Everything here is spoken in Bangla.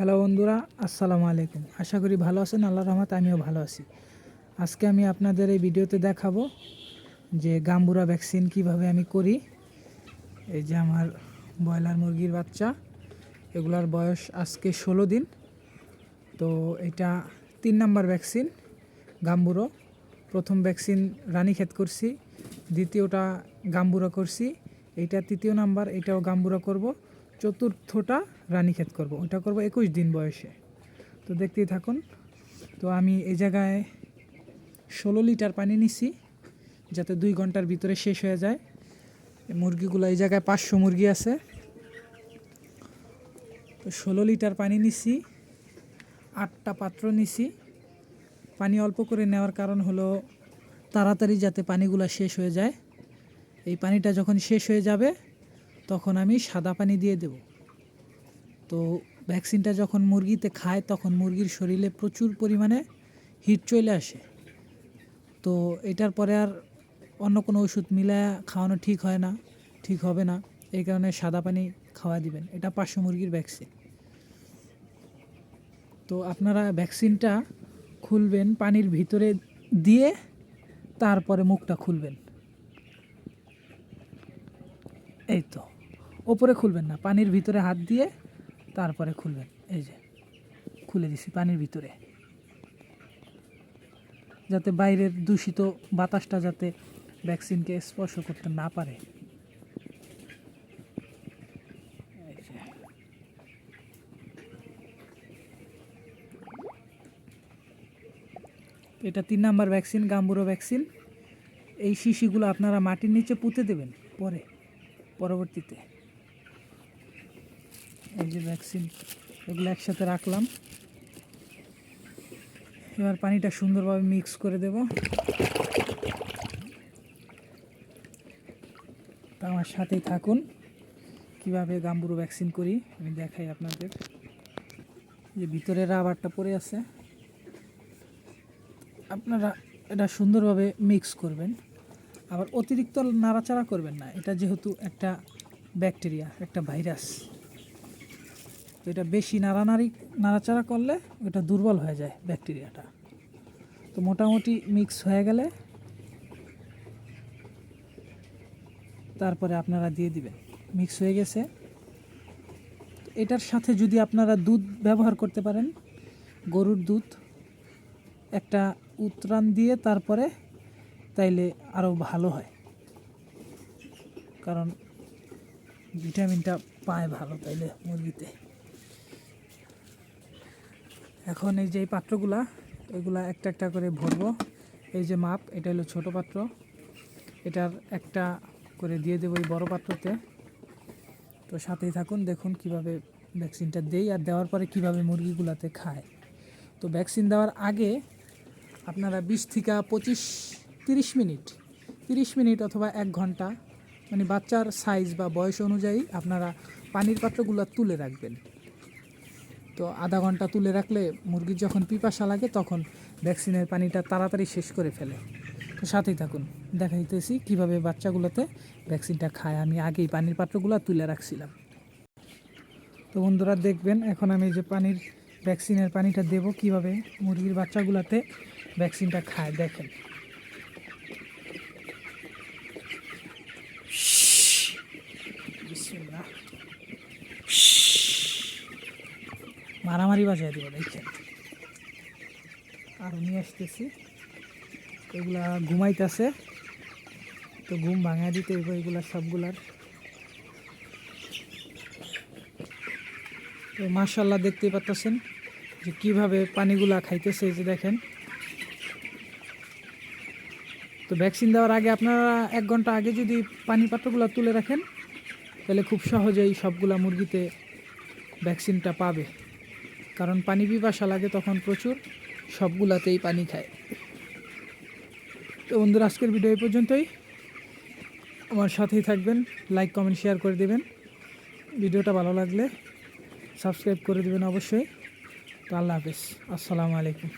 হ্যালো বন্ধুরা, আসসালামু আলাইকুম। আশা করি ভালো আছেন। আল্লাহর রহমতে আমিও ভালো আছি। আজকে আমি আপনাদের এই ভিডিওতে দেখাবো যে গাম্বুরা ভ্যাকসিন কিভাবে আমি করি। এই যে আমার ব্রয়লার মুরগির বাচ্চা, এগুলার বয়স আজকে 16 দিন। তো এটা 3 নাম্বার ভ্যাকসিন গাম্বুরো। প্রথম ভ্যাকসিন রানীক্ষেত করছি, দ্বিতীয়টা গাম্বুরা করছি, এইটা তৃতীয় নাম্বার, এটাও গাম্বুরা করব, চতুর্থটা রানীক্ষেত করব। ওটা করব 21 দিন বয়সে। তো দেখতেই থাকুন। তো আমি এই জায়গায় 16 লিটার পানি নিছি যাতে 2 ঘন্টার ভিতরে শেষ হয়ে যায়। মুরগিগুলো এই জায়গায় 500 মুরগি আছে। তো 16 লিটার পানি নিছি, 8টা পাত্র নিছি। পানি অল্প করে নেওয়ার কারণ হলো তাড়াতাড়ি যাতে পানিগুলো শেষ হয়ে যায়। এই পানিটা যখন শেষ হয়ে যাবে তখন আমি সাদা পানি দিয়ে দেব। তো ভ্যাকসিনটা যখন মুরগিতে খায় তখন মুরগির শরীরে প্রচুর পরিমাণে হিট চলে আসে। তো এটার পরে আর অন্য কোনো ওষুধ মিলায়া খাওয়ানো ঠিক হয় না, ঠিক হবে না। এই কারণে সাদা পানি খাওয়া দিবেন। এটা 500 মুরগির ভ্যাকসিন। তো আপনারা ভ্যাকসিনটা খুলবেন পানির ভিতরে দিয়ে, তারপরে মুখটা খুলবেন। এই তো, ওপরে খুলবেন না, পানির ভিতরে হাত দিয়ে তারপরে খুলবেন। এই যে খুলে দিছি পানির ভিতরে, যাতে বাইরের দূষিত বাতাসটা যাতে ভ্যাকসিনকে স্পর্শ করতে না পারে। এটা 3 নাম্বার ভ্যাকসিন, গাম্বুরো ভ্যাকসিন। এই শিশিগুলো আপনারা মাটির নিচে পুঁতে দেবেন পরবর্তীতে। এই যে ভ্যাকসিন, এগুলো একসাথে রাখলাম। এবার পানিটা সুন্দরভাবে মিক্স করে দেব। তা আমার সাথেই থাকুন, কিভাবে গাম্বুরো ভ্যাকসিন করি আমি দেখাই আপনাদের। যে ভিতরে রাবারটা পড়ে আছে, আপনারা এটা সুন্দরভাবে মিক্স করবেন। আবার অতিরিক্ত নাড়াচাড়া করবেন না, এটা যেহেতু একটা ব্যাকটেরিয়া, একটা ভাইরাস। তো এটা বেশি নাড়াচাড়া করলে ওটা দুর্বল হয়ে যায় ব্যাকটেরিয়াটা। তো মোটামুটি মিক্স হয়ে গেলে তারপরে আপনারা দিয়ে দিবেন। মিক্স হয়ে গেছে। এটার সাথে যদি আপনারা দুধ ব্যবহার করতে পারেন, গরুর দুধ একটা উতরান দিয়ে তারপরে, তাইলে আরও ভালো হয়, কারণ ভিটামিনটা পায় ভালো তাইলে মুরগিতে। এখন এই যে এই পাত্রগুলা, এগুলা একটা একটা করে ভরবো। এই যে মাপ, এটা হলো ছোট পাত্র, এটার একটা করে দিয়ে দেবো এই বড় পাত্রতে। তো সাথেই থাকুন, দেখুন কিভাবে ভ্যাকসিনটা দেই আর দেওয়ার পরে কিভাবে মুরগিগুলাতে খায়। তো ভ্যাকসিন দেওয়ার আগে আপনারা 20 থেকে 30 মিনিট অথবা 1 ঘন্টা, মানে বাচ্চার সাইজ বা বয়স অনুযায়ী আপনারা পানির পাত্রগুলো তুলে রাখবেন। তো আধা ঘন্টা তুলে রাখলে মুরগির যখন পিপাসা লাগে তখন ভ্যাকসিনের পানিটা তাড়াতাড়ি শেষ করে ফেলে। তো সাথেই থাকুন, দেখাইতেছি কিভাবে বাচ্চাগুলোতে ভ্যাকসিনটা খায়। আমি আগেই পানির পাত্রগুলো তুলে রাখছিলাম। তো বন্ধুরা দেখবেন, এখন আমি যে ভ্যাকসিনের পানিটা দেব, কিভাবে মুরগির বাচ্চাগুলোতে ভ্যাকসিনটা খায় দেখেন। বিসমিল্লাহ, মারামারি বাজায় দেবো দেখেন। আর নিয়ে আসতেছি, এগুলা ঘুমাইতেছে, তো ঘুম ভাঙা দিতে এগুলা সবগুলার। তো মাশাআল্লাহ দেখতেই পাচ্ছেন যে কীভাবে পানিগুলা খাইতেছে, এই যে দেখেন। তো ভ্যাকসিন দেওয়ার আগে আপনারা 1 ঘন্টা আগে যদি পানির পাত্রগুলো তুলে রাখেন, তাহলে খুব সহজেই সবগুলা মুরগিতে ভ্যাকসিনটা পাবে। কারণ পানি পিপাসা লাগে তখন প্রচুর, সবগুলাতেই পানি খায়। তো বন্ধুরা, আজকের ভিডিও এই পর্যন্তই। আমার সাথেই থাকবেন, লাইক কমেন্ট শেয়ার করে দেবেন। ভিডিওটা ভালো লাগলে সাবস্ক্রাইব করে দেবেন অবশ্যই। তো আল্লাহ হাফেজ, আসসালামু আলাইকুম।